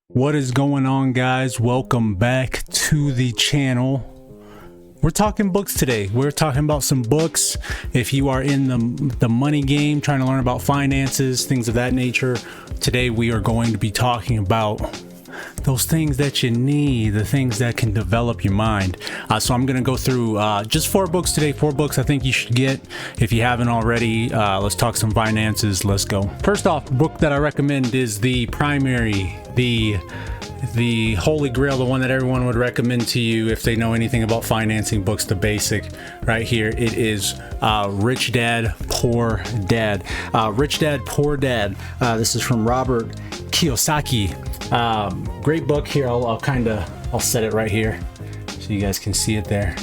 What is going on, guys? Welcome back to the channel. We're talking books today. We're talking about some books. If you are in the money game, trying to learn about finances, things of that nature, today we are going to be talking about those things that you need, the things that can develop your mind. So I'm going to go through just 4 books today, 4 books I think you should get if you haven't already. Let's talk some finances. Let's go. First off, the book that I recommend is the primary, the holy grail, the one that everyone would recommend to you if they know anything about financing books, the basic right here. It is Rich Dad, Poor Dad. Rich Dad, Poor Dad. This is from Robert Kiyosaki. Great book here. I'll set it right here so you guys can see it there.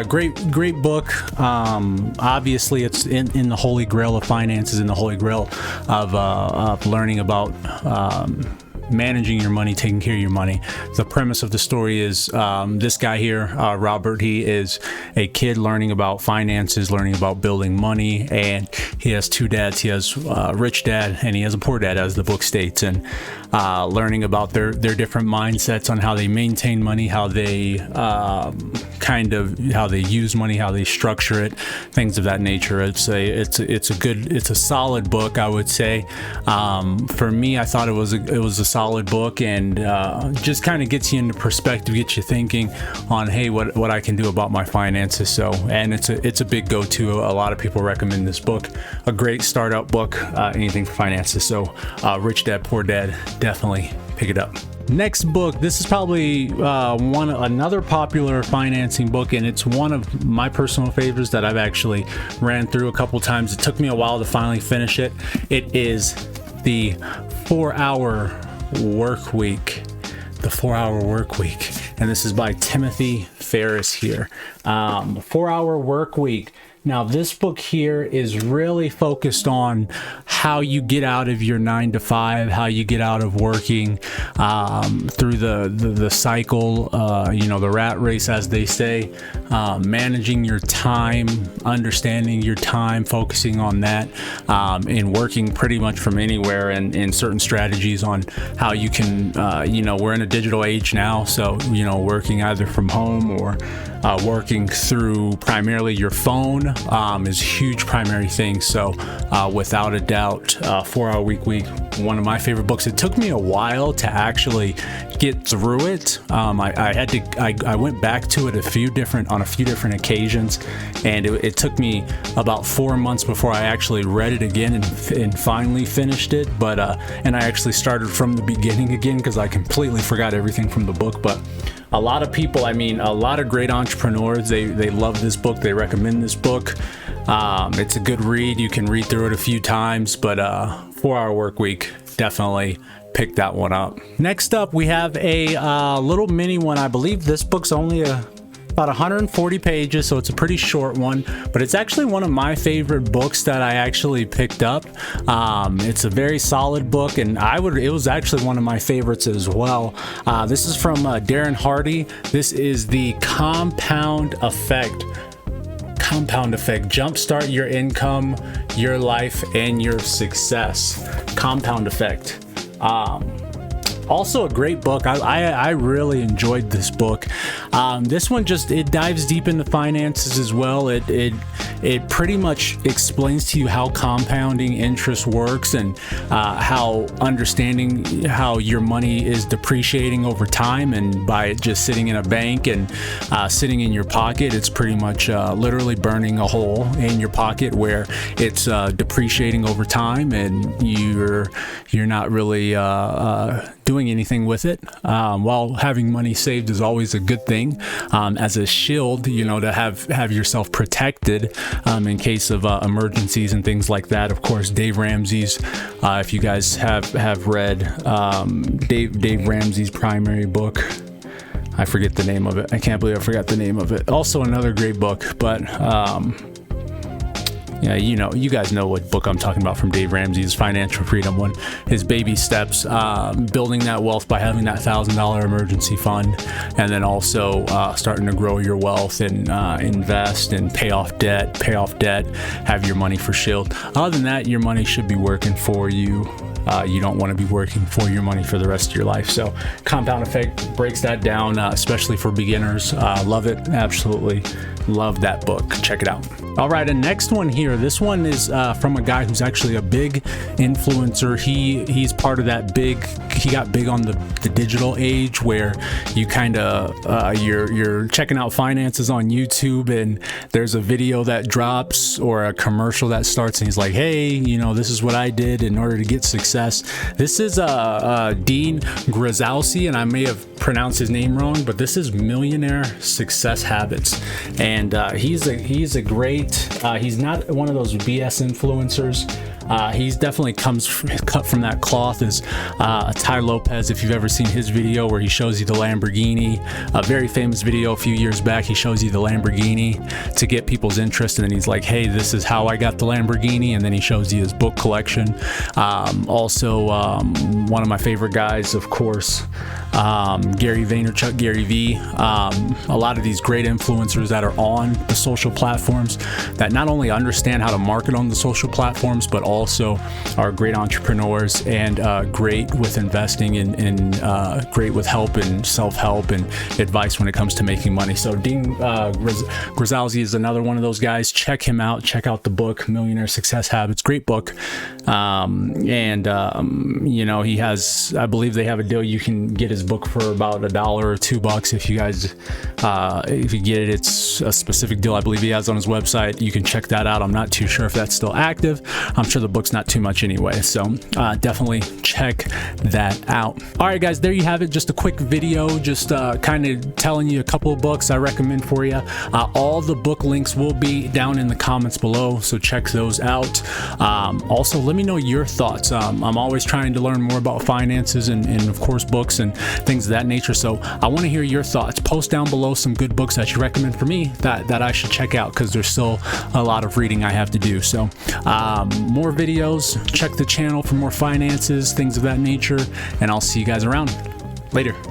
Great book. Obviously it's in the holy grail of finances, in the holy grail of learning about managing your money, taking care of your money. The premise of the story is this guy here, Robert, he is a kid learning about finances, learning about building money, and he has 2 dads. He has a rich dad and he has a poor dad, as the book states, and learning about their different mindsets on how they maintain money, how they how they use money, how they structure it, things of that nature. It's a solid book, I would say. For me, I thought it was a solid book, and just kind of gets you into perspective, gets you thinking on, hey, what I can do about my finances. So, and it's a big go-to. A lot of people recommend this book. A great startup book, anything for finances. So, Rich Dad, Poor Dad, definitely pick it up. Next book, this is probably another popular financing book, and it's one of my personal favorites that I've actually ran through a couple times. It took me a while to finally finish it. It is the 4-Hour Work Week. The 4-Hour Work Week, and this is by Timothy Ferriss here. 4-Hour Work Week. Now, this book here is really focused on how you get out of your 9 to 5, how you get out of working through the cycle, the rat race, as they say, managing your time, understanding your time, focusing on that, and working pretty much from anywhere, and certain strategies on how you can, we're in a digital age now, so, working either from home or working through primarily your phone is a huge primary thing. So without a doubt, 4-Hour Work Week, one of my favorite books. It took me a while to actually get through it. I went back to it on a few different occasions, and it took me about 4 months before I actually read it again and finally finished it. But and I actually started from the beginning again because I completely forgot everything from the book. But a lot of people, a lot of great entrepreneurs, they love this book. They recommend this book. It's a good read. You can read through it a few times, but 4-Hour Work Week, definitely pick that one up. Next up, we have a little mini one. I believe this book's only about 140 pages, so it's a pretty short one, but it's actually one of my favorite books that I actually picked up. It's a very solid book, and it was actually one of my favorites as well. This is from Darren Hardy. This is the Compound Effect. Compound Effect. Jumpstart your income, your life, and your success. Compound Effect. Also a great book. I really enjoyed this book. This one it dives deep into finances as well. It pretty much explains to you how compounding interest works, and how understanding how your money is depreciating over time, and by it just sitting in a bank and sitting in your pocket, it's pretty much literally burning a hole in your pocket where it's depreciating over time, and you're not really doing anything with it. While having money saved is always a good thing, as a shield, to have yourself protected in case of emergencies and things like that. Of course, Dave Ramsey's, if you guys have read Dave Ramsey's primary book, I forget the name of it. I can't believe I forgot the name of it. Also another great book, but yeah, you guys know what book I'm talking about from Dave Ramsey's Financial Freedom one. His baby steps, building that wealth by having that $1,000 emergency fund, and then also starting to grow your wealth and invest and pay off debt, have your money for shield. Other than that, your money should be working for you you don't want to be working for your money for the rest of your life. So Compound Effect breaks that down, especially for beginners. Love it. Absolutely love that book. Check it out. All right, and next one here. This one is from a guy who's actually a big influencer. He's part of that big. He got big on the digital age where you kind of you're checking out finances on YouTube, and there's a video that drops or a commercial that starts, and he's like, "Hey, you know, this is what I did in order to get success." This is Dean Graziosi, and I may have pronounced his name wrong, but this is Millionaire Success Habits, and he's a great. He's not one of those BS influencers. He's definitely cut from that cloth as Tai Lopez. If you've ever seen his video where he shows you the Lamborghini, a very famous video a few years back, he shows you the Lamborghini to get people's interest, and then he's like, "Hey, this is how I got the Lamborghini," and then he shows you his book collection. Also, one of my favorite guys, of course, Gary Vaynerchuk, Gary V. A lot of these great influencers that are on the social platforms that not only understand how to market on the social platforms, but also are great entrepreneurs and great with investing and great with help and self-help and advice when it comes to making money. So Dean Graziosi is another one of those guys. Check him out. Check out the book, Millionaire Success Habits. Great book. You know, he has, I believe they have a deal. You can get his book for about $1 or $2 if you guys, if you get it. It's a specific deal I believe he has on his website. You can check that out. I'm not too sure if that's still active. I'm sure the book's not too much anyway, so definitely check that out. All right, guys, there you have it. Just a quick video, just kind of telling you a couple of books I recommend for you. All the book links will be down in the comments below, so check those out. Also, let me know your thoughts. I'm always trying to learn more about finances and of course books and things of that nature, so I want to hear your thoughts. Post down below some good books that you recommend for me that I should check out, because there's still a lot of reading I have to do. So more videos, check the channel for more finances, things of that nature, and I'll see you guys around. Later.